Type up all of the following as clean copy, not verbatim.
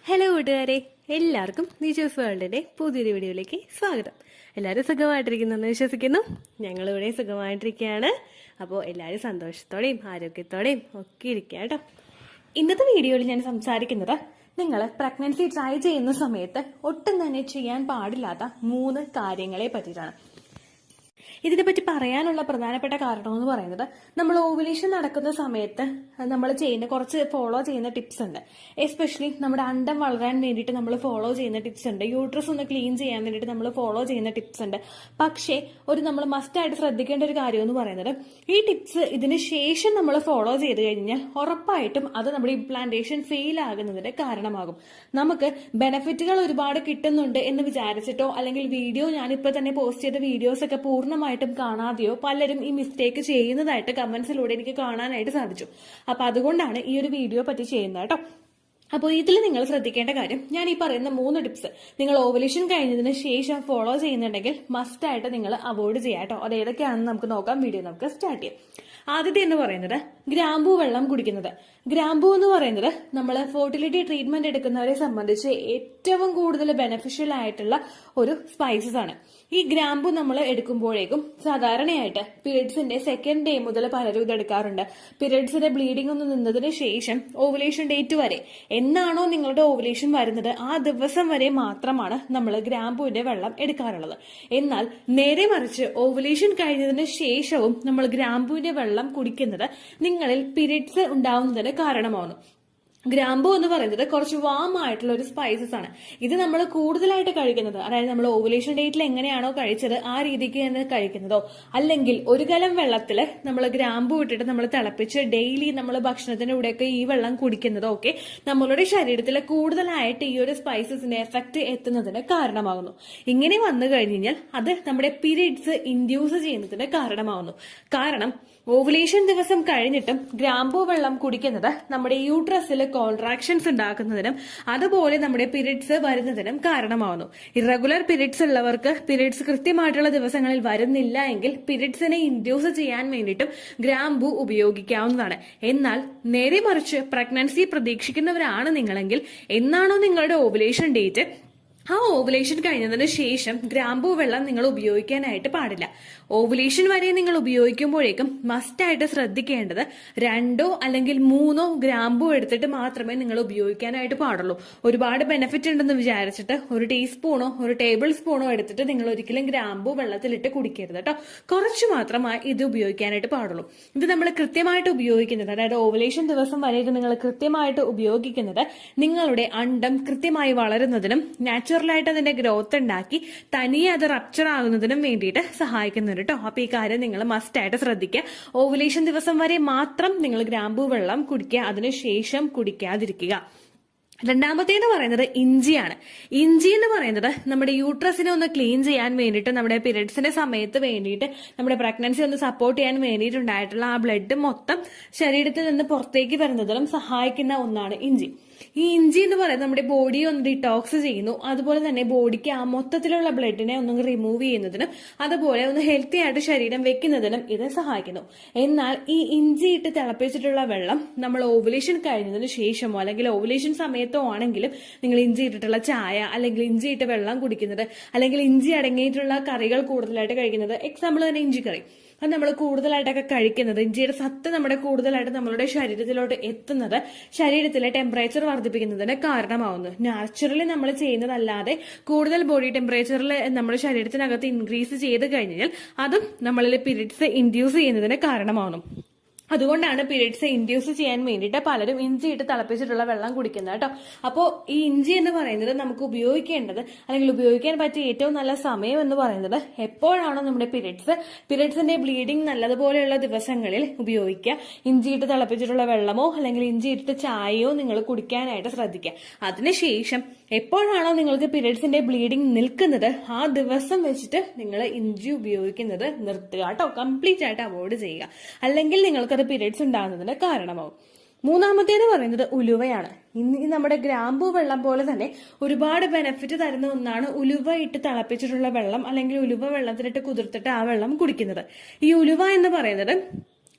Hello കൂട്ടുകാരെ, എല്ലാവർക്കും നിജോസ് വേൾഡിന്റെ പുതിയൊരു വീഡിയോയിലേക്ക് സ്വാഗതം. എല്ലാവരും സുഖമായിട്ടിരിക്കുന്നെന്ന് വിശ്വസിക്കുന്നു. ഞങ്ങളിവിടെ സുഖമായിട്ടിരിക്കുകയാണ്. അപ്പോൾ എല്ലാവരും സന്തോഷത്തോടെയും ആരോഗ്യത്തോടെയും ഒക്കെ ഇരിക്കുക കേട്ടോ. ഇന്നത്തെ വീഡിയോയിൽ ഞാൻ സംസാരിക്കുന്നത് നിങ്ങൾ പ്രഗ്നൻസി ട്രൈ ചെയ്യുന്ന സമയത്ത് ഒട്ടും തന്നെ ചെയ്യാൻ പാടില്ലാത്ത 3 കാര്യങ്ങളെ പറ്റിയിട്ടാണ്. ഇതിനെപ്പറ്റി പറയാനുള്ള പ്രധാനപ്പെട്ട കാരണം എന്ന് പറയുന്നത്, നമ്മൾ ഓവുലേഷൻ നടക്കുന്ന സമയത്ത് നമ്മൾ കുറച്ച് ഫോളോ ചെയ്യുന്ന ടിപ്സ് ഉണ്ട്. എസ്പെഷ്യലി നമ്മുടെ അണ്ടം വളരാൻ വേണ്ടിയിട്ട് നമ്മൾ ഫോളോ ചെയ്യുന്ന ടിപ്സ് ഉണ്ട്. യൂട്രസ് ഒന്ന് ക്ലീൻ ചെയ്യാൻ വേണ്ടിയിട്ട് നമ്മൾ ഫോളോ ചെയ്യുന്ന ടിപ്സ് ഉണ്ട്. പക്ഷേ നമ്മൾ മസ്റ്റായിട്ട് ശ്രദ്ധിക്കേണ്ട ഒരു കാര്യം എന്ന് പറയുന്നത്, ഈ ടിപ്സ് ഇതിന് ശേഷം നമ്മൾ ഫോളോ ചെയ്ത് കഴിഞ്ഞാൽ ഉറപ്പായിട്ടും അത് നമ്മുടെ ഇംപ്ലാന്റേഷൻ ഫെയിൽ ആകുന്നതിന് കാരണമാകും. നമുക്ക് ബെനിഫിറ്റുകൾ ഒരുപാട് കിട്ടുന്നുണ്ട് എന്ന് വിചാരിച്ചിട്ടോ അല്ലെങ്കിൽ വീഡിയോ ഞാനിപ്പോൾ തന്നെ പോസ്റ്റ് ചെയ്ത വീഡിയോസ് ഒക്കെ പൂർണ്ണമായിട്ടും കാണാതെയോ പലരും ഈ മിസ്റ്റേക്ക് ചെയ്യുന്നതായിട്ട് കമന്റ്സിലൂടെ എനിക്ക് കാണാനായിട്ട് സാധിച്ചു. അപ്പൊ അതുകൊണ്ടാണ് ഈ ഒരു വീഡിയോ പറ്റി ചെയ്യുന്നത് കേട്ടോ. അപ്പോൾ ഇതിൽ നിങ്ങൾ ശ്രദ്ധിക്കേണ്ട കാര്യം, ഞാൻ ഈ പറയുന്ന 3 ടിപ്സ് നിങ്ങൾ ഓവുലേഷൻ കഴിഞ്ഞതിന് ശേഷം ഫോളോ ചെയ്യുന്നുണ്ടെങ്കിൽ മസ്റ്റായിട്ട് നിങ്ങൾ അവോയ്ഡ് ചെയ്യാം കേട്ടോ. അത് ഏതൊക്കെയാണെന്ന് നമുക്ക് നോക്കാം. വീഡിയോ നമുക്ക് സ്റ്റാർട്ട് ചെയ്യാം. ആദ്യത്തെ എന്ന് പറയുന്നത് ഗ്രാമ്പൂ വെള്ളം കുടിക്കുന്നത്. ഗ്രാമ്പൂ എന്ന് പറയുന്നത് നമ്മൾ ഫെർട്ടിലിറ്റി ട്രീറ്റ്മെന്റ് എടുക്കുന്നവരെ സംബന്ധിച്ച് ഏറ്റവും കൂടുതൽ ബെനിഫിഷ്യൽ ആയിട്ടുള്ള ഒരു സ്പൈസസ് ആണ്. ഈ ഗ്രാമ്പൂ നമ്മൾ എടുക്കുമ്പോഴേക്കും സാധാരണയായിട്ട് പീരിയഡ്സിന്റെ സെക്കൻഡ് ഡേ മുതൽ പലരും ഇത് എടുക്കാറുണ്ട്. പീരിയഡ്സിന്റെ ബ്ലീഡിംഗ് ഒന്ന് നിന്നതിന് ശേഷം ഓവുലേഷൻ ഡേറ്റ് വരെ, എന്നാണോ നിങ്ങളുടെ ഓവുലേഷൻ വരുന്നത് ആ ദിവസം വരെ മാത്രമാണ് നമ്മൾ ഗ്രാമ്പൂവിന്റെ വെള്ളം എടുക്കാറുള്ളത്. എന്നാൽ നേരെ മറിച്ച് ഓവുലേഷൻ കഴിഞ്ഞതിന് ശേഷവും നമ്മൾ ഗ്രാമ്പൂവിന്റെ വെള്ളം കുടിക്കുന്നത് നിങ്ങളിൽ പീരിയഡ്സ് ഉണ്ടാവുന്നതിന് കാരണമാവുന്നു. ഗ്രാമ്പൂ എന്ന് പറയുന്നത് കുറച്ച് വാം ആയിട്ടുള്ള ഒരു സ്പൈസസ് ആണ്. ഇത് നമ്മൾ കൂടുതലായിട്ട് കഴിക്കുന്നത്, അതായത് നമ്മൾ ഓവുലേഷൻ ഡേറ്റിൽ എങ്ങനെയാണോ കഴിച്ചത് ആ രീതിക്ക് തന്നെ കഴിക്കുന്നതോ, അല്ലെങ്കിൽ ഒരു കലം വെള്ളത്തിൽ നമ്മൾ ഗ്രാമ്പൂ ഇട്ടിട്ട് നമ്മൾ തിളപ്പിച്ച് ഡെയിലി നമ്മൾ ഭക്ഷണത്തിന്റെ കൂടെയൊക്കെ ഈ വെള്ളം കുടിക്കുന്നതോ ഒക്കെ നമ്മളുടെ ശരീരത്തിൽ കൂടുതലായിട്ട് ഈ ഒരു സ്പൈസസിന്റെ എഫക്ട് എത്തുന്നതിന് കാരണമാകുന്നു. ഇങ്ങനെ വന്നു കഴിഞ്ഞാൽ അത് നമ്മുടെ പീരിയഡ്സ് ഇൻഡ്യൂസ് ചെയ്യുന്നതിന് കാരണമാകുന്നു. കാരണം ഓവുലേഷൻ ദിവസം കഴിഞ്ഞിട്ടും ഗ്രാമ്പൂ വെള്ളം കുടിക്കുന്നത് നമ്മുടെ യൂട്രസിൽ കോൺട്രാക്ഷൻസ് ഉണ്ടാക്കുന്നതിനും അതുപോലെ നമ്മുടെ പീരിയഡ്സ് വരുന്നതിനും കാരണമാവുന്നു. ഇറഗുലർ പീരിയഡ്സ് ഉള്ളവർക്ക് പീരിയഡ്സ് കൃത്യമായിട്ടുള്ള ദിവസങ്ങളിൽ വരുന്നില്ല എങ്കിൽ പീരിയഡ്സിനെ ഇൻഡ്യൂസ് ചെയ്യാൻ വേണ്ടിയിട്ടും ഗ്രാമ്പൂ ഉപയോഗിക്കാവുന്നതാണ്. എന്നാൽ നേരെ മറിച്ച് പ്രഗ്നൻസി പ്രതീക്ഷിക്കുന്നവരാണ് നിങ്ങളെങ്കിൽ, എന്നാണോ നിങ്ങളുടെ ഓവുലേഷൻ ഡേറ്റ് ആ ഓവുലേഷൻ കഴിഞ്ഞതിന് ശേഷം ഗ്രാമ്പൂ വെള്ളം നിങ്ങൾ ഉപയോഗിക്കാനായിട്ട് പാടില്ല. ഓവുലേഷൻ വരെ നിങ്ങൾ ഉപയോഗിക്കുമ്പോഴേക്കും മസ്റ്റായിട്ട് ശ്രദ്ധിക്കേണ്ടത് 2 അല്ലെങ്കിൽ 3 ഗ്രാമ്പൂ എടുത്തിട്ട് മാത്രമേ നിങ്ങൾ ഉപയോഗിക്കാനായിട്ട് പാടുള്ളൂ. ഒരുപാട് ബെനിഫിറ്റ് ഉണ്ടെന്ന് വിചാരിച്ചിട്ട് ഒരു ടീസ്പൂണോ ഒരു ടേബിൾ സ്പൂണോ എടുത്തിട്ട് നിങ്ങൾ ഒരിക്കലും ഗ്രാമ്പൂ വെള്ളത്തിലിട്ട് കുടിക്കരുത് കേട്ടോ. കുറച്ച് മാത്രമായി ഇത് ഉപയോഗിക്കാനായിട്ട് പാടുള്ളൂ. ഇത് നമ്മൾ കൃത്യമായിട്ട് ഉപയോഗിക്കുന്നത്, അതായത് ഓവുലേഷൻ ദിവസം വരെ നിങ്ങൾ കൃത്യമായിട്ട് ഉപയോഗിക്കുന്നത് നിങ്ങളുടെ അണ്ടം കൃത്യമായി വളരുന്നതിനും നാച്ചുറലായിട്ട് അതിന്റെ ഗ്രോത്ത് ഉണ്ടാക്കി തനിയെ അത് റപ്ചർ ആകുന്നതിനും വേണ്ടിയിട്ട് സഹായിക്കുന്നുണ്ട് കേട്ടോ. അപ്പൊ ഈ കാര്യം നിങ്ങൾ മസ്റ്റ് ആയിട്ട് ശ്രദ്ധിക്കുക. ഓവുലേഷൻ ദിവസം വരെ മാത്രം നിങ്ങൾ ഗ്രാമ്പൂ വെള്ളം കുടിക്കുക, അതിനുശേഷം കുടിക്കാതിരിക്കുക. രണ്ടാമത്തേന്ന് പറയുന്നത് ഇഞ്ചിയാണ്. ഇഞ്ചി എന്ന് പറയുന്നത് നമ്മുടെ യൂട്രസിനെ ഒന്ന് ക്ലീൻ ചെയ്യാൻ വേണ്ടിയിട്ട്, നമ്മുടെ പീരിയഡ്സിന്റെ സമയത്ത് വേണ്ടിയിട്ട്, നമ്മുടെ പ്രഗ്നൻസി ഒന്ന് സപ്പോർട്ട് ചെയ്യാൻ വേണ്ടിയിട്ടുണ്ടായിട്ടുള്ള ആ ബ്ലഡ് മൊത്തം ശരീരത്തിൽ നിന്ന് പുറത്തേക്ക് വരുന്നതിനും സഹായിക്കുന്ന ഒന്നാണ് ഇഞ്ചി. ഈ ഇഞ്ചി എന്ന് പറയുന്നത് നമ്മുടെ ബോഡിയെ ഒന്ന് ഡിറ്റോക്സ് ചെയ്യുന്നു. അതുപോലെ തന്നെ ബോഡിക്ക് ആ മൊത്തത്തിലുള്ള ബ്ലഡിനെ ഒന്ന് റിമൂവ് ചെയ്യുന്നതിനും അതുപോലെ ഒന്ന് ഹെൽത്തി ആയിട്ട് ശരീരം വെക്കുന്നതിനും ഇത് സഹായിക്കുന്നു. എന്നാൽ ഈ ഇഞ്ചി ഇട്ട് തിളപ്പിച്ചിട്ടുള്ള വെള്ളം നമ്മൾ ഓവുലേഷൻ കഴിഞ്ഞതിന് ശേഷമോ അല്ലെങ്കിൽ ഓവുലേഷൻ സമയത്തോ ആണെങ്കിലും നിങ്ങൾ ഇഞ്ചി ഇട്ടിട്ടുള്ള ചായ അല്ലെങ്കിൽ ഇഞ്ചി ഇട്ട് വെള്ളം കുടിക്കുന്നത്, അല്ലെങ്കിൽ ഇഞ്ചി അടങ്ങിയിട്ടുള്ള കറികൾ കൂടുതലായിട്ട് കഴിക്കുന്നത്, എക്സാമ്പിൾ തന്നെ ഇഞ്ചി കറി, അത് നമ്മൾ കൂടുതലായിട്ടൊക്കെ കഴിക്കുന്നത്, ഇഞ്ചിയുടെ സത്ത് നമ്മുടെ കൂടുതലായിട്ട് നമ്മളുടെ ശരീരത്തിലോട്ട് എത്തുന്നത് ശരീരത്തിലെ ടെമ്പറേച്ചർ വർദ്ധിപ്പിക്കുന്നതിന് കാരണമാവുന്നു. നാച്ചുറലി നമ്മൾ ചെയ്യുന്നതല്ലാതെ കൂടുതൽ ബോഡി ടെമ്പറേച്ചറിൽ നമ്മുടെ ശരീരത്തിനകത്ത് ഇൻക്രീസ് ചെയ്ത് കഴിഞ്ഞാൽ അതും നമ്മളിൽ പീരിയഡ്സ് ഇൻഡ്യൂസ് ചെയ്യുന്നതിന് കാരണമാവുന്നു. അതുകൊണ്ടാണ് പീരിയഡ്സ് ഇൻഡ്യൂസ് ചെയ്യാൻ വേണ്ടിയിട്ട് പലരും ഇഞ്ചി ഇട്ട് തിളപ്പിച്ചിട്ടുള്ള വെള്ളം കുടിക്കുന്നത് കേട്ടോ. അപ്പോൾ ഈ ഇഞ്ചി എന്ന് പറയുന്നത് നമുക്ക് ഉപയോഗിക്കേണ്ടത്, അല്ലെങ്കിൽ ഉപയോഗിക്കാൻ പറ്റിയ ഏറ്റവും നല്ല സമയം എന്ന് പറയുന്നത് എപ്പോഴാണോ നമ്മുടെ പീരിയഡ്സിന്റെ ബ്ലീഡിംഗ് നല്ലതുപോലെയുള്ള ദിവസങ്ങളിൽ ഉപയോഗിക്കുക. ഇഞ്ചി ഇട്ട് തിളപ്പിച്ചിട്ടുള്ള വെള്ളമോ അല്ലെങ്കിൽ ഇഞ്ചി ഇട്ട് ചായയോ നിങ്ങൾ കുടിക്കാനായിട്ട് ശ്രദ്ധിക്കുക. അതിനുശേഷം എപ്പോഴാണോ നിങ്ങൾക്ക് പീരിയഡ്സിന്റെ ബ്ലീഡിംഗ് നിൽക്കുന്നത് ആ ദിവസം വെച്ചിട്ട് നിങ്ങൾ ഇഞ്ചി ഉപയോഗിക്കുന്നത് നിർത്തുക കേട്ടോ. കംപ്ലീറ്റ് ആയിട്ട് അവോയ്ഡ് ചെയ്യുക, അല്ലെങ്കിൽ നിങ്ങൾക്ക് പീരിയഡ്സ് ഉണ്ടാകുന്നതിന് കാരണമാവും. മൂന്നാമത്തേന്ന് പറയുന്നത് ഉലുവയാണ്. ഇന്ന് നമ്മുടെ ഗ്രാമ്പൂ വെള്ളം പോലെ തന്നെ ഒരുപാട് ബെനിഫിറ്റ് തരുന്ന ഒന്നാണ് ഉലുവ ഇട്ട് തിളപ്പിച്ചിട്ടുള്ള വെള്ളം, അല്ലെങ്കിൽ ഉലുവ വെള്ളത്തിലിട്ട് കുതിർത്തിട്ട് ആ വെള്ളം കുടിക്കുന്നത്. ഈ ഉലുവ എന്ന് പറയുന്നത്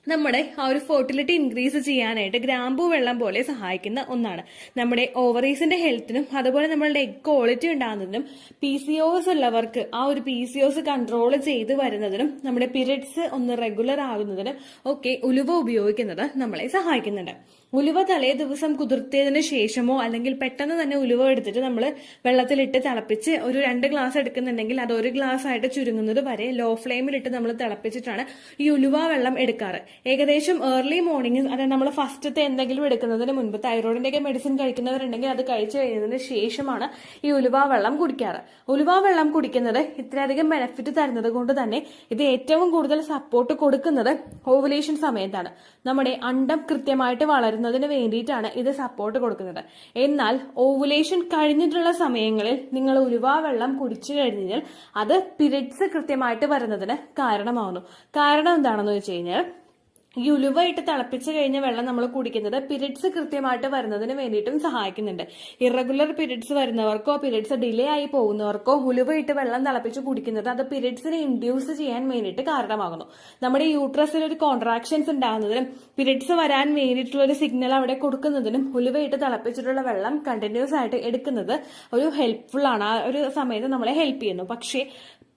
നമ്മുടെ ആ ഒരു ഫെർട്ടിലിറ്റി ഇൻക്രീസ് ചെയ്യാനായിട്ട് ഗ്രാമ്പൂ വെള്ളം പോലെ സഹായിക്കുന്ന ഒന്നാണ്. നമ്മുടെ ഓവറീസിന്റെ ഹെൽത്തിനും അതുപോലെ നമ്മളുടെ എഗ് ക്വാളിറ്റി ഉണ്ടാകുന്നതിനും PCOS ഉള്ളവർക്ക് ആ ഒരു PCOS കൺട്രോൾ ചെയ്ത് വരുന്നതിനും നമ്മുടെ പീരിയഡ്സ് ഒന്ന് റെഗുലർ ആകുന്നതിനും ഒക്കെ ഉലുവ ഉപയോഗിക്കുന്നത് നമ്മളെ സഹായിക്കുന്നുണ്ട്. ഉലുവ തലേ ദിവസം കുതിർത്തിയതിന് ശേഷമോ അല്ലെങ്കിൽ പെട്ടെന്ന് തന്നെ ഉലുവ എടുത്തിട്ട് നമ്മൾ വെള്ളത്തിലിട്ട് തിളപ്പിച്ച് ഒരു 2 ഗ്ലാസ് എടുക്കുന്നുണ്ടെങ്കിൽ അത് 1 ഗ്ലാസ് ആയിട്ട് ചുരുങ്ങുന്നത് വരെ ലോ ഫ്ലെയിമിലിട്ട് നമ്മൾ തിളപ്പിച്ചിട്ടാണ് ഈ ഉലുവ വെള്ളം എടുക്കാറ്. ഏകദേശം ഏർലി മോർണിംഗ്, അതായത് നമ്മൾ ഫസ്റ്റത്തെ എന്തെങ്കിലും എടുക്കുന്നതിന് മുൻപ് തൈറോയിഡിന്റെയൊക്കെ മെഡിസിൻ കഴിക്കുന്നവരുണ്ടെങ്കിൽ അത് കഴിച്ചു കഴിഞ്ഞതിന് ശേഷമാണ് ഈ ഉലുവ വെള്ളം കുടിക്കാറ്. ഉലുവ വെള്ളം കുടിക്കുന്നത് ഇത്രയധികം ബെനിഫിറ്റ് തരുന്നത് കൊണ്ട് തന്നെ ഇത് ഏറ്റവും കൂടുതൽ സപ്പോർട്ട് കൊടുക്കുന്നത് ഓവുലേഷൻ സമയത്താണ്. നമ്മുടെ അണ്ടം കൃത്യമായിട്ട് വളരുന്നതിന് വേണ്ടിയിട്ടാണ് ഇത് സപ്പോർട്ട് കൊടുക്കുന്നത്. എന്നാൽ ഓവുലേഷൻ കഴിഞ്ഞിട്ടുള്ള സമയങ്ങളിൽ നിങ്ങൾ ഉലുവ വെള്ളം കുടിച്ചു കഴിഞ്ഞാൽ അത് പീരിയഡ്സ് കൃത്യമായിട്ട് വരുന്നതിന് കാരണമാവുന്നു. കാരണം എന്താണെന്ന് വെച്ച് കഴിഞ്ഞാൽ ഈ ഉലുവ ഇട്ട് തിളപ്പിച്ച് കഴിഞ്ഞ വെള്ളം നമ്മൾ കുടിക്കുന്നത് പീരിയഡ്സ് കൃത്യമായിട്ട് വരുന്നതിന് വേണ്ടിയിട്ടും സഹായിക്കുന്നുണ്ട്. ഇറഗുലർ പീരിയഡ്സ് വരുന്നവർക്കോ പീരിയഡ്സ് ഡിലേ ആയി പോകുന്നവർക്കോ ഉലുവ ഇട്ട് വെള്ളം തിളപ്പിച്ച് കുടിക്കുന്നത് അത് പീരിയഡ്സിനെ ഇൻഡ്യൂസ് ചെയ്യാൻ വേണ്ടിയിട്ട് കാരണമാകുന്നു. നമ്മുടെ യൂട്രസിൽ ഒരു കോൺട്രാക്ഷൻസ് ഉണ്ടാകുന്നതിനും പീരിയഡ്സ് വരാൻ വേണ്ടിയിട്ടുള്ള ഒരു സിഗ്നൽ അവിടെ കൊടുക്കുന്നതിനും ഉലുവ ഇട്ട് തിളപ്പിച്ചിട്ടുള്ള വെള്ളം കണ്ടിന്യൂസ് ആയിട്ട് എടുക്കുന്നത് ഒരു ഹെൽപ്ഫുൾ ആണ്. ആ ഒരു സമയത്ത് നമ്മളെ ഹെൽപ്പ് ചെയ്യുന്നു. പക്ഷേ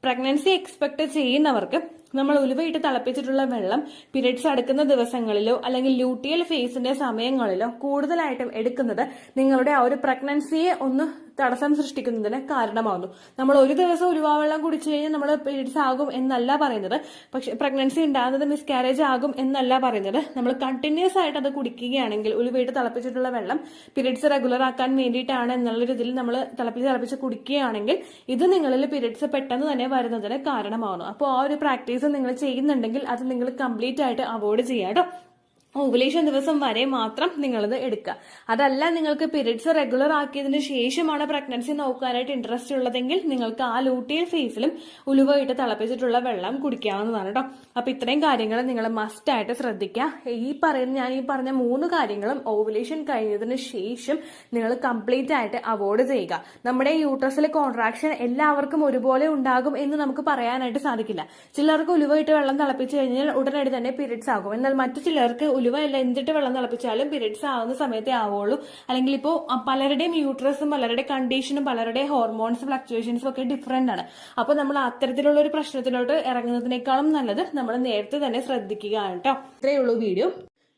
പ്രഗ്നൻസി എക്സ്പെക്ട് ചെയ്യുന്നവർക്ക് നമ്മൾ ഉലുവയിട്ട് തിളപ്പിച്ചിട്ടുള്ള വെള്ളം പീരിയഡ്സ് അടുക്കുന്ന ദിവസങ്ങളിലോ അല്ലെങ്കിൽ ലൂട്ടിയൽ ഫേസിന്റെ സമയങ്ങളിലോ കൂടുതലായിട്ടും എടുക്കുന്നത് നിങ്ങളുടെ ആ ഒരു പ്രഗ്നൻസിയെ ഒന്ന് തടസ്സം സൃഷ്ടിക്കുന്നതിന് കാരണമാകുന്നു. നമ്മൾ ഒരു ദിവസം ഉലുവ വെള്ളം കുടിച്ചു കഴിഞ്ഞാൽ നമ്മൾ പീരിയഡ്സ് ആകും എന്നല്ല പറയുന്നത്. പക്ഷെ പ്രഗ്നൻസി ഉണ്ടാകുന്നത് മിസ്കാരേജ് ആകും എന്നല്ല പറയുന്നത്. നമ്മൾ കണ്ടിന്യൂസ് ആയിട്ട് അത് കുടിക്കുകയാണെങ്കിൽ ഉലുവയിട്ട് തിളപ്പിച്ചിട്ടുള്ള വെള്ളം പീരിയഡ്സ് റെഗുലർ ആക്കാൻ വേണ്ടിയിട്ടാണ് എന്നുള്ളൊരു ഇതിൽ നമ്മൾ തിളപ്പിച്ച് കുടിക്കുകയാണെങ്കിൽ ഇത് നിങ്ങളിൽ പീരിയഡ്സ് പെട്ടെന്ന് തന്നെ വരുന്നതിന് കാരണമാകുന്നു. അപ്പോൾ ആ ഒരു പ്രാക്ടീസ് നിങ്ങൾ ചെയ്യുന്നുണ്ടെങ്കിൽ അത് നിങ്ങൾ കംപ്ലീറ്റ് ആയിട്ട് അവോയ്ഡ് ചെയ്യാം കേട്ടോ. ഓവുലേഷൻ ദിവസം വരെ മാത്രം നിങ്ങളിത് എടുക്കുക. അതല്ല നിങ്ങൾക്ക് പീരിയഡ്സ് റെഗുലർ ആക്കിയതിന് ശേഷമാണ് പ്രഗ്നൻസി നോക്കാനായിട്ട് ഇൻട്രസ്റ്റ് ഉള്ളതെങ്കിൽ നിങ്ങൾക്ക് ആ ലൂട്ടിയൽ ഫേസിലും ഉലുവ ഇട്ട് തിളപ്പിച്ചിട്ടുള്ള വെള്ളം കുടിക്കാവുന്നതാണ് കേട്ടോ. അപ്പൊ ഇത്രയും കാര്യങ്ങൾ നിങ്ങൾ മസ്റ്റ് ആയിട്ട് ശ്രദ്ധിക്കുക. ഞാൻ ഈ പറഞ്ഞ 3 കാര്യങ്ങളും ഓവുലേഷൻ കഴിഞ്ഞതിന് ശേഷം നിങ്ങൾ കംപ്ലീറ്റ് ആയിട്ട് അവോയ്ഡ് ചെയ്യുക. നമ്മുടെ യൂട്രസിലെ കോൺട്രാക്ഷൻ എല്ലാവർക്കും ഒരുപോലെ ഉണ്ടാകും എന്ന് നമുക്ക് പറയാനായിട്ട് സാധിക്കില്ല. ചിലർക്ക് ഉലുവ ഇട്ട് വെള്ളം തിളപ്പിച്ചു കഴിഞ്ഞാൽ ഉടനടി തന്നെ പീരിയഡ്സ് ആകും. എന്നാൽ മറ്റു ചിലർക്ക് ഉലുവ അല്ല എന്തിട്ട് വെള്ളം തിളപ്പിച്ചാലും പീരിയഡ്സ് ആവുന്ന സമയത്തേ ആവുള്ളൂ. അല്ലെങ്കിൽ ഇപ്പോൾ പലരുടെയും യൂട്രസും പലരുടെ കണ്ടീഷനും പലരുടെ ഹോർമോൺസ് ഫ്ലക്ച്വേഷൻസും ഒക്കെ ഡിഫറെന്റ് ആണ്. അപ്പോൾ നമ്മൾ അത്തരത്തിലുള്ള ഒരു പ്രശ്നത്തിലോട്ട് ഇറങ്ങുന്നതിനേക്കാളും നല്ലത് നമ്മൾ നേരത്തെ തന്നെ ശ്രദ്ധിക്കുകയാണ് കേട്ടോ. ഇത്രയേ ഉള്ളൂ വീഡിയോ.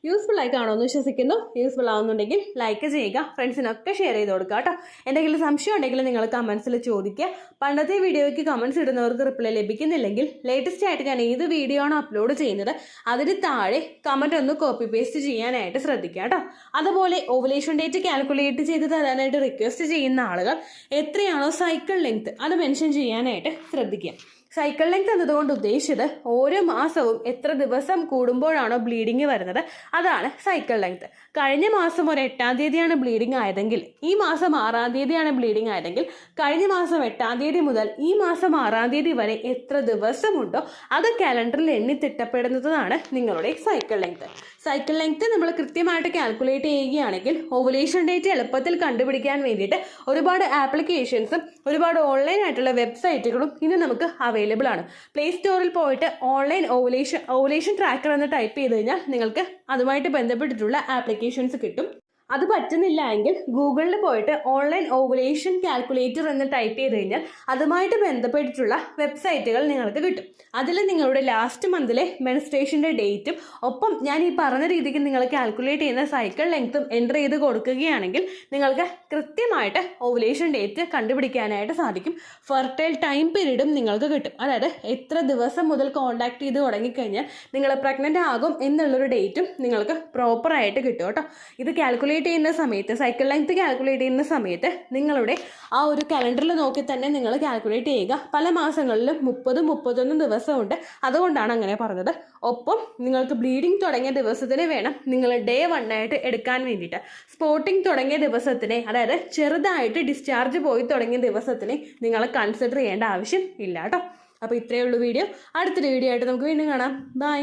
യൂസ്ഫുൾ ആയി കാണുമെന്ന് വിശ്വസിക്കുന്നു. യൂസ്ഫുൾ ആവുന്നുണ്ടെങ്കിൽ ലൈക്ക് ചെയ്യുക, ഫ്രണ്ട്സിനൊക്കെ ഷെയർ ചെയ്ത് കൊടുക്കുക കേട്ടോ. എന്തെങ്കിലും സംശയം ഉണ്ടെങ്കിൽ നിങ്ങൾ കമന്റ്സിൽ ചോദിക്കുക. പണ്ടത്തെ വീഡിയോയ്ക്ക് കമന്റ്സ് ഇടുന്നവർക്ക് റിപ്ലൈ ലഭിക്കുന്നില്ലെങ്കിൽ ലേറ്റസ്റ്റ് ആയിട്ട് ഞാൻ ഏത് വീഡിയോ ആണോ അപ്ലോഡ് ചെയ്യുന്നത് അതിന് താഴെ കമന്റ് ഒന്ന് കോപ്പി പേസ്റ്റ് ചെയ്യാനായിട്ട് ശ്രദ്ധിക്കുക കേട്ടോ. അതുപോലെ ഓവുലേഷൻ ഡേറ്റ് കാൽക്കുലേറ്റ് ചെയ്ത് തരാനായിട്ട് റിക്വസ്റ്റ് ചെയ്യുന്ന ആളുകൾ എത്രയാണോ സൈക്കിൾ ലെങ്ത് അത് മെൻഷൻ ചെയ്യാനായിട്ട് ശ്രദ്ധിക്കുക. സൈക്കിൾ ലെങ്ത് എന്നതുകൊണ്ട് ഉദ്ദേശിച്ചത് ഓരോ മാസവും എത്ര ദിവസം കൂടുമ്പോഴാണോ ബ്ലീഡിങ് വരുന്നത് അതാണ് സൈക്കിൾ ലെങ്ത്. കഴിഞ്ഞ മാസം ഒരു 8-ാം തീയതിയാണ് ബ്ലീഡിങ് ആയതെങ്കിൽ ഈ മാസം 6-ാം തീയതിയാണ് ബ്ലീഡിങ് ആയതെങ്കിൽ കഴിഞ്ഞ മാസം 8-ാം തീയതി മുതൽ ഈ മാസം 6-ാം തീയതി വരെ എത്ര ദിവസമുണ്ടോ അത് കാലണ്ടറിൽ എണ്ണി തിട്ടപ്പെടുന്നതാണ് നിങ്ങളുടെ സൈക്കിൾ ലെങ്ത്. സൈക്കിൾ ലെങ്ത് നമ്മൾ കൃത്യമായിട്ട് കാൽക്കുലേറ്റ് ചെയ്യുകയാണെങ്കിൽ ഓവുലേഷൻ ഡേറ്റ് എളുപ്പത്തിൽ കണ്ടുപിടിക്കാൻ വേണ്ടിയിട്ട് ഒരുപാട് ആപ്ലിക്കേഷൻസും ഒരുപാട് ഓൺലൈൻ ആയിട്ടുള്ള വെബ്സൈറ്റുകളും ഇനി നമുക്ക് അവൈലബിൾ ആണ്. പ്ലേ സ്റ്റോറിൽ പോയിട്ട് ഓൺലൈൻ ഓവുലേഷൻ ട്രാക്കർ എന്ന് ടൈപ്പ് ചെയ്ത് കഴിഞ്ഞാൽ നിങ്ങൾക്ക് അതുമായിട്ട് ബന്ധപ്പെട്ടിട്ടുള്ള ആപ്ലിക്കേഷൻസ് കിട്ടും. അത് പറ്റുന്നില്ല എങ്കിൽ ഗൂഗിളിൽ പോയിട്ട് ഓൺലൈൻ ഓവുലേഷൻ കാൽക്കുലേറ്റർ എന്ന് ടൈപ്പ് ചെയ്ത് കഴിഞ്ഞാൽ അതുമായിട്ട് ബന്ധപ്പെട്ടിട്ടുള്ള വെബ്സൈറ്റുകൾ നിങ്ങൾക്ക് കിട്ടും. അതിൽ നിങ്ങളുടെ ലാസ്റ്റ് മന്തിലെ മെൻസ്ട്രേഷൻ്റെ ഡേറ്റും ഒപ്പം ഞാൻ ഈ പറഞ്ഞ രീതിക്ക് നിങ്ങൾ കാൽക്കുലേറ്റ് ചെയ്യുന്ന സൈക്കിൾ ലെങ്ത്തും എൻ്റർ ചെയ്ത് കൊടുക്കുകയാണെങ്കിൽ നിങ്ങൾക്ക് കൃത്യമായിട്ട് ഓവുലേഷൻ ഡേറ്റ് കണ്ടുപിടിക്കാനായിട്ട് സാധിക്കും. ഫെർട്ടൈൽ ടൈം പീരീഡും നിങ്ങൾക്ക് കിട്ടും. അതായത് എത്ര ദിവസം മുതൽ കോൺടാക്ട് ചെയ്ത് തുടങ്ങിക്കഴിഞ്ഞാൽ നിങ്ങൾ പ്രഗ്നൻ്റ് ആകും എന്നുള്ളൊരു ഡേറ്റും നിങ്ങൾക്ക് പ്രോപ്പറായിട്ട് കിട്ടും കേട്ടോ. ഇത് കാൽക്കുലേറ്റ് ചെയ്യുന്ന സമയത്ത് സൈക്കിൾ ലെങ്ത് കാൽക്കുലേറ്റ് ചെയ്യുന്ന സമയത്ത് നിങ്ങളുടെ ആ ഒരു കലണ്ടറിൽ നോക്കി തന്നെ നിങ്ങൾ കാൽക്കുലേറ്റ് ചെയ്യുക. പല മാസങ്ങളിലും 30-31 ദിവസമുണ്ട്. അതുകൊണ്ടാണ് അങ്ങനെ പറഞ്ഞത്. ഒപ്പം നിങ്ങൾക്ക് ബ്ലീഡിങ് തുടങ്ങിയ ദിവസത്തിന് വേണം നിങ്ങൾ ഡേ 1 ആയിട്ട് എടുക്കാൻ വേണ്ടിയിട്ട്. സ്പോട്ടിങ് തുടങ്ങിയ ദിവസത്തിനെ, അതായത് ചെറുതായിട്ട് ഡിസ്ചാർജ് പോയി തുടങ്ങിയ ദിവസത്തിനെ നിങ്ങൾ കൺസിഡർ ചെയ്യേണ്ട ആവശ്യം ഇല്ല കേട്ടോ. അപ്പോൾ ഇത്രയേ ഉള്ളൂ വീഡിയോ. അടുത്തൊരു വീഡിയോ ആയിട്ട് നമുക്ക് വീണ്ടും കാണാം. ബൈ.